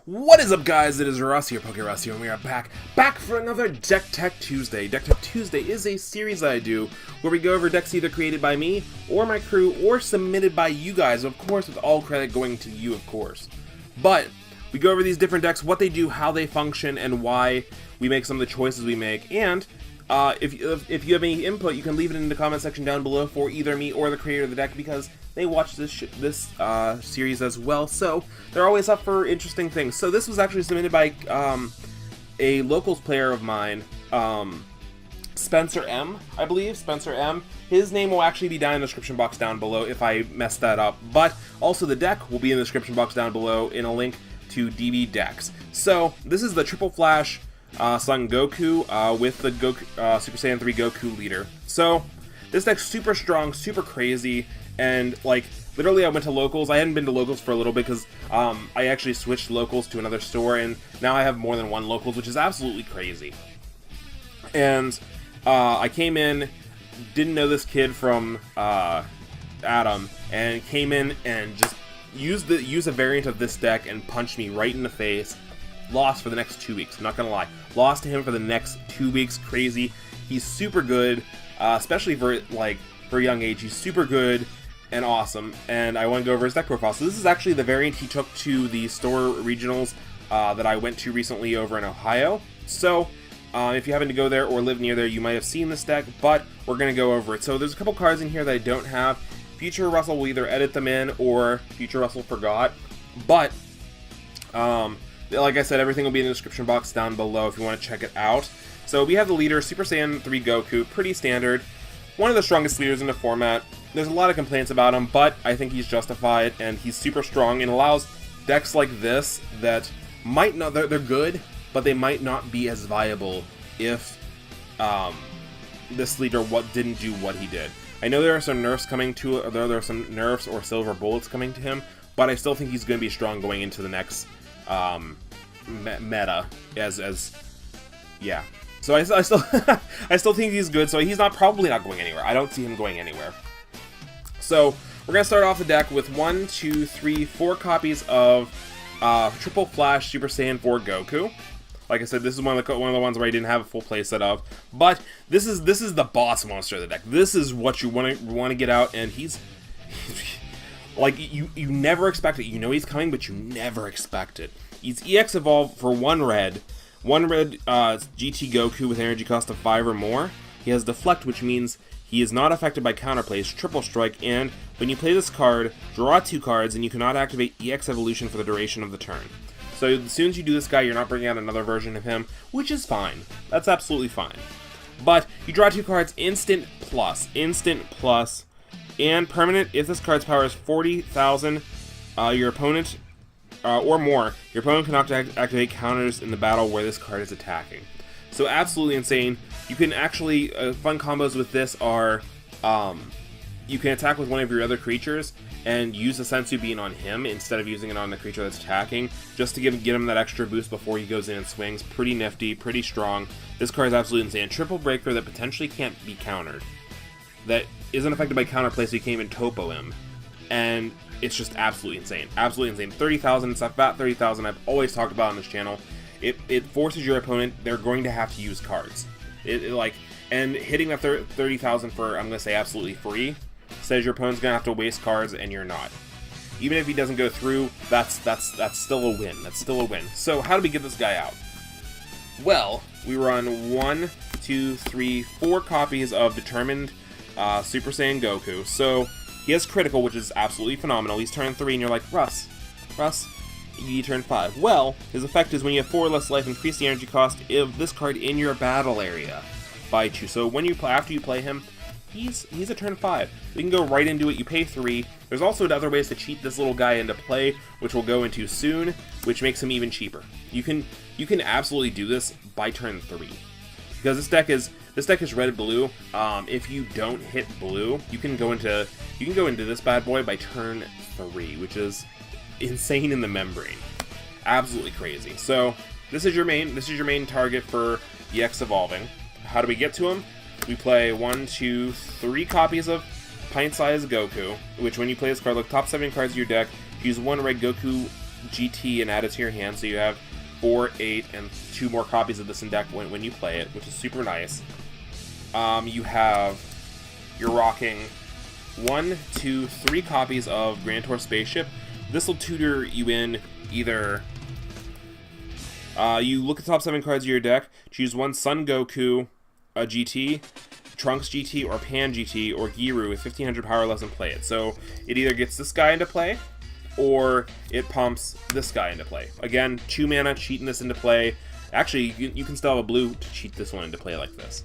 What is up, guys? It is Russ here, PokeRuss here, and we are back for another Deck Tech Tuesday. Deck Tech Tuesday is a series that I do where we go over decks either created by me or my crew or submitted by you guys, of course, with all credit going to you, of course. But we go over these different decks, what they do, how they function, and why we make some of the choices we make. And if you have any input, you can leave it in the comment section down below for either me or the creator of the deck, because they watch this series as well, so they're always up for interesting things. So this was actually submitted by a locals player of mine, Spencer M, I believe, Spencer M. His name will actually be down in the description box down below if I messed that up, but also the deck will be in the description box down below in a link to DB decks. So this is the Triple Flash Sun Goku with the Goku, Super Saiyan 3 Goku leader. So this deck's super strong, super crazy, and like literally I went to locals. I hadn't been to locals for a little bit because I actually switched locals to another store, and now I have more than one locals, which is absolutely crazy. And I came in, didn't know this kid from Adam, and came in and just used a variant of this deck and punched me right in the face. Lost for the next 2 weeks, I'm not gonna lie. Lost to him for the next 2 weeks, crazy. He's super good, especially for a young age. He's super good and awesome, and I want to go over his deck profile. So this is actually the variant he took to the store regionals that I went to recently over in Ohio. So if you happen to go there or live near there, you might have seen this deck, but we're going to go over it. So there's a couple cards in here that I don't have. Future Russell will either edit them in or Future Russell forgot, but like I said, everything will be in the description box down below if you want to check it out. So we have the leader, Super Saiyan 3 Goku, pretty standard. One of the strongest leaders in the format. There's a lot of complaints about him, but I think he's justified, and he's super strong and allows decks like this that might not, they're good, but they might not be as viable if this leader didn't do what he did. I know there are some nerfs coming to it, there are some nerfs or silver bullets coming to him, but I still think he's going to be strong going into the next meta yeah. So I still I still think he's good. So he's probably not going anywhere. I don't see him going anywhere. So we're gonna start off the deck with 1, 2, 3, 4 copies of Triple Flash Super Saiyan 4 Goku. Like I said, this is one of the ones where I didn't have a full playset of. But this is the boss monster of the deck. This is what you want to get out, and he's like you never expect it. You know he's coming, but you never expect it. He's EX evolved for 1 red. 1 red GT Goku with energy cost of 5 or more. He has Deflect, which means he is not affected by counterplays, Triple Strike, and when you play this card, draw 2 cards, and you cannot activate EX Evolution for the duration of the turn. So as soon as you do this guy, you're not bringing out another version of him, which is fine. That's absolutely fine. But you draw 2 cards, instant plus, and permanent. If this card's power is 40,000, your opponent or more, your opponent cannot activate counters in the battle where this card is attacking. So absolutely insane. You can actually, fun combos with this are, you can attack with one of your other creatures and use the Sensu Bean on him instead of using it on the creature that's attacking, just to get him that extra boost before he goes in and swings. Pretty nifty, pretty strong. This card is absolutely insane. Triple Breaker that potentially can't be countered, that isn't affected by counterplay, so you can't even topo him. And it's just absolutely insane. Absolutely insane. 30,000, it's about 30,000 I've always talked about on this channel. It forces your opponent, they're going to have to use cards. And hitting that 30,000 for, I'm going to say absolutely free, says your opponent's going to have to waste cards and you're not. Even if he doesn't go through, that's still a win. That's still a win. So how do we get this guy out? Well, we run 1, 2, 3, 4 copies of Determined Super Saiyan Goku. So he has critical, which is absolutely phenomenal. He's turn 3, and you're like, Russ, you turn 5. Well, his effect is when you have 4 or less life, increase the energy cost of this card in your battle area by 2. So when after you play him, he's a turn 5. We can go right into it. You pay 3. There's also other ways to cheat this little guy into play, which we'll go into soon, which makes him even cheaper. You can absolutely do this by turn 3, because this deck is red and blue. If you don't hit blue, you can go into this bad boy by turn 3, which is insane in the membrane. Absolutely crazy. So this is your main target for EX evolving. How do we get to him? We play 1, 2, 3 copies of Pint-Sized Goku, which when you play this card, look top 7 cards of your deck, use 1 red Goku GT and add it to your hand, so you have 4, 8, and 2 more copies of this in deck when you play it, which is super nice. You're rocking 1, 2, 3 copies of Grand Tour Spaceship. This will tutor you in either... you look at the top 7 cards of your deck, choose one Son Goku, a GT, Trunks GT, or Pan GT, or Giru with 1500 power less, and play it. So it either gets this guy into play, or it pumps this guy into play. Again, 2 mana, cheating this into play. Actually, you can still have a blue to cheat this one into play like this.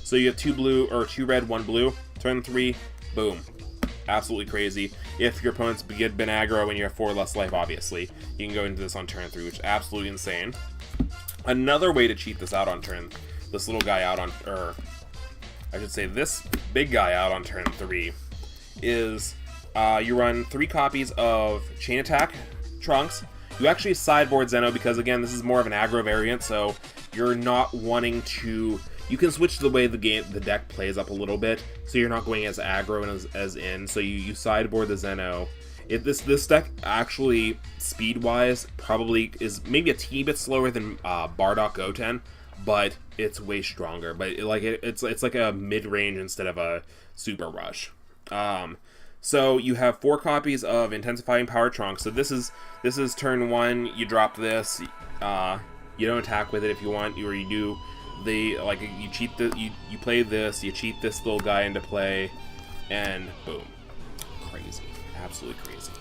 So you have 2 blue, or 2 red, 1 blue. Turn 3, boom. Absolutely crazy. If your opponent's been aggro and you have 4 less life, obviously, you can go into this on turn 3, which is absolutely insane. Another way to cheat this out on turn, this little guy out on, or I should say this big guy out on turn 3, is you run 3 copies of Chain Attack Trunks. You actually sideboard Zeno because, again, this is more of an aggro variant, so you're not wanting to... You can switch the way the deck plays up a little bit, so you're not going as aggro and as in, so you sideboard the Zeno. This deck actually, speed-wise, probably is maybe a teeny bit slower than Bardock Goten, but it's way stronger. But it's like a mid-range instead of a super rush. So you have 4 copies of Intensifying Power Trunks. So this is turn 1. You drop this. You don't attack with it if you want, or you do. You cheat you play this. You cheat this little guy into play, and boom, crazy, absolutely crazy.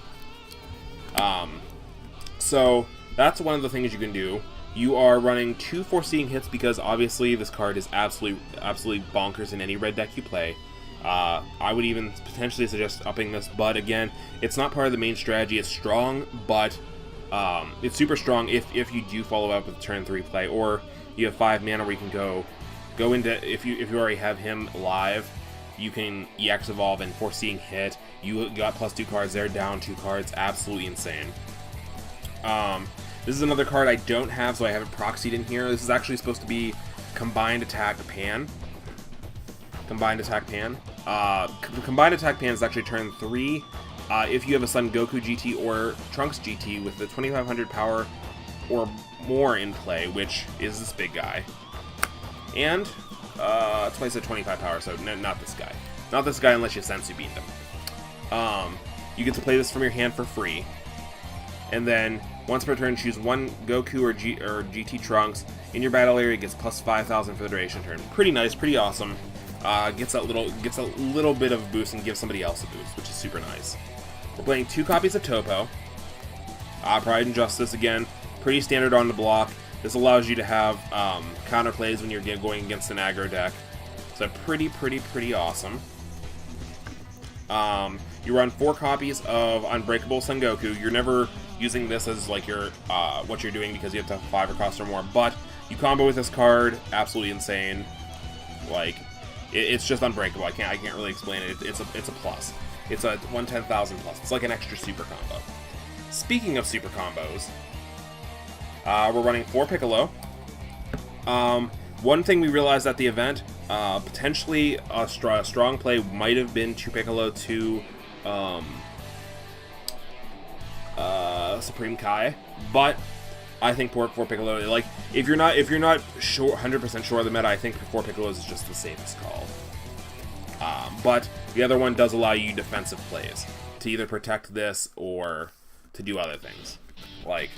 So that's one of the things you can do. You are running 2 Foreseeing hits because obviously this card is absolutely bonkers in any red deck you play. I would even potentially suggest upping this, but again, it's not part of the main strategy. It's strong, but it's super strong if you do follow up with turn 3 play, or you have 5 mana where you can go into, if you already have him live, you can EX Evolve and Foreseeing hit. You got +2 cards there, down 2 cards, absolutely insane. This is another card I don't have, so I haven't proxied in here. This is actually supposed to be Combined Attack Pan. Combined Attack Pan. Combined Attack Pan is actually turn 3. If you have a Son Goku GT or Trunks GT with the 2500 power or more in play, which is this big guy. And, that's why I said 25 power, so not this guy. Not this guy unless you Sensu Beam him. You get to play this from your hand for free. And then, once per turn, choose one Goku or GT Trunks. In your battle area, it gets plus 5,000 for the duration turn. Pretty nice, pretty awesome. Gets a little bit of a boost and gives somebody else a boost, which is super nice. We're playing 2 copies of Topo. Pride and Justice, again, pretty standard on the block. This allows you to have counter plays when you're going against an aggro deck. So pretty awesome. You run 4 copies of Unbreakable Son Goku. You're never using this as like your what you're doing because you have to have 5 or cost or more, but you combo with this card, absolutely insane. Like, it's just unbreakable. I can't really explain it. It's a plus. It's a 1/10,000 plus. It's like an extra super combo. Speaking of super combos, we're running 4 Piccolo. One thing we realized at the event, potentially a strong play might have been 2 Piccolo to Supreme Kai, but I think 4 Piccolo, like, if you're not sure 100% sure of the meta, I think 4 Piccolo is just the safest call. But the other one does allow you defensive plays to either protect this or to do other things. Like,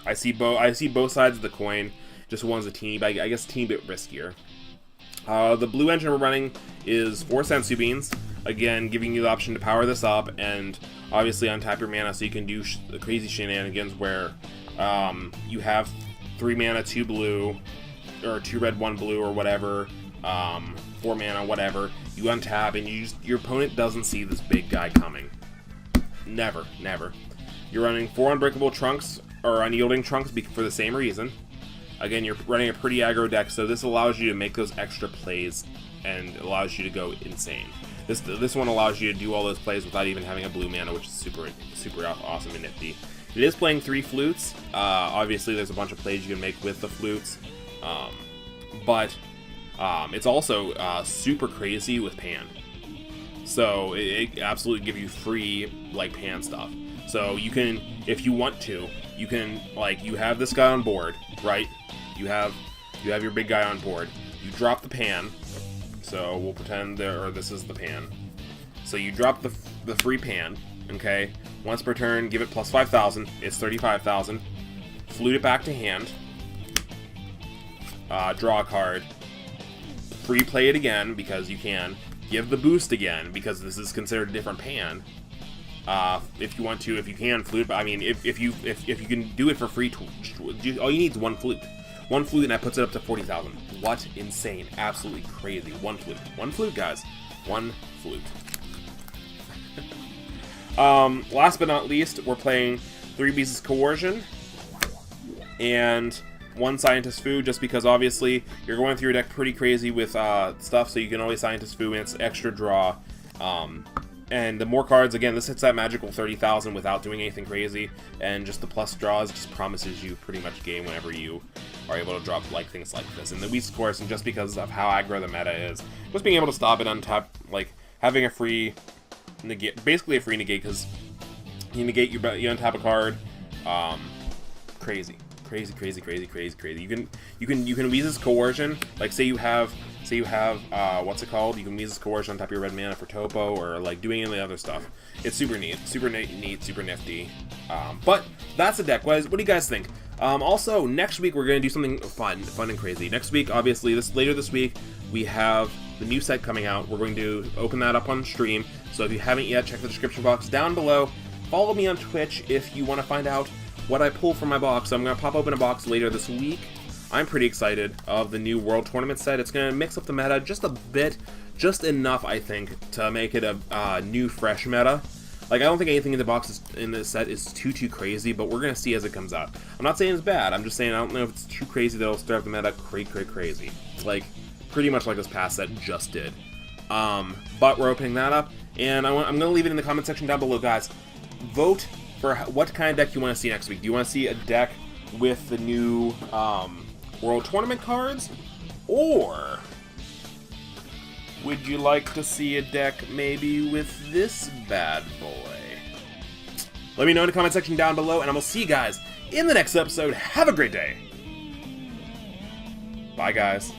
I see both sides of the coin. Just one's a teeny, but I guess a teeny bit riskier. The blue engine we're running is 4 Sensu Beans, again giving you the option to power this up and obviously untap your mana so you can do crazy shenanigans where you have 3 mana, 2 blue, or 2 red, 1 blue, or whatever, 4 mana, whatever. You untap and your opponent doesn't see this big guy coming. Never. You're running 4 Unbreakable Trunks, or Unyielding Trunks for the same reason. Again, you're running a pretty aggro deck, so this allows you to make those extra plays and allows you to go insane. This one allows you to do all those plays without even having a blue mana, which is super awesome and nifty. It is playing 3 flutes. Obviously, there's a bunch of plays you can make with the flutes, but it's also super crazy with Pan. So it absolutely gives you free like Pan stuff. So you can, if you want to, you can, like, you have this guy on board, right? You have your big guy on board. You drop the pan. So we'll pretend this is the pan. So you drop the free pan, okay? Once per turn, give it plus 5,000. It's 35,000. Flute it back to hand. Draw a card. Free play it again because you can. Give the boost again because this is considered a different pan. If you want to, if you can, flute. I mean, if you can do it for free, all you need is one flute. One flute, and that puts it up to 40,000. What insane, absolutely crazy. One flute, guys. One flute. Last but not least, we're playing 3 Beasts Coercion and 1 Scientist Fu, just because obviously you're going through your deck pretty crazy with stuff, so you can always Scientist Fu, and it's extra draw. And the more cards, again, this hits that magical 30,000 without doing anything crazy, and just the plus draws just promises you pretty much game whenever you are able to drop like things like this. And the Beast Course, and just because of how aggro the meta is, just being able to stop it untap, like having a free negate, basically a free negate, because you negate, you untap a card. Crazy. You can Weeze's Coercion, like say you have what's it called? You can Weeze's Coercion on top of your red mana for topo, or like doing any other stuff. It's super neat, super nifty. But that's the deck. What do you guys think? Also, next week we're gonna do something fun and crazy. Next week, obviously, later this week, we have the new set coming out. We're going to open that up on stream. So if you haven't yet, check the description box down below. Follow me on Twitch if you want to find out what I pull from my box. So I'm going to pop open a box later this week. I'm pretty excited of the new World Tournament set. It's going to mix up the meta just a bit, just enough, I think, to make it a new, fresh meta. Like, I don't think anything in the box in this set is too crazy, but we're going to see as it comes out. I'm not saying it's bad. I'm just saying I don't know if it's too crazy that it'll start the meta crazy. Like, pretty much like this past set just did. But we're opening that up, and I'm going to leave it in the comment section down below, guys. Vote for what kind of deck you want to see next week. Do you want to see a deck with the new World Tournament cards? Or would you like to see a deck maybe with this bad boy? Let me know in the comment section down below, and I will see you guys in the next episode. Have a great day. Bye, guys.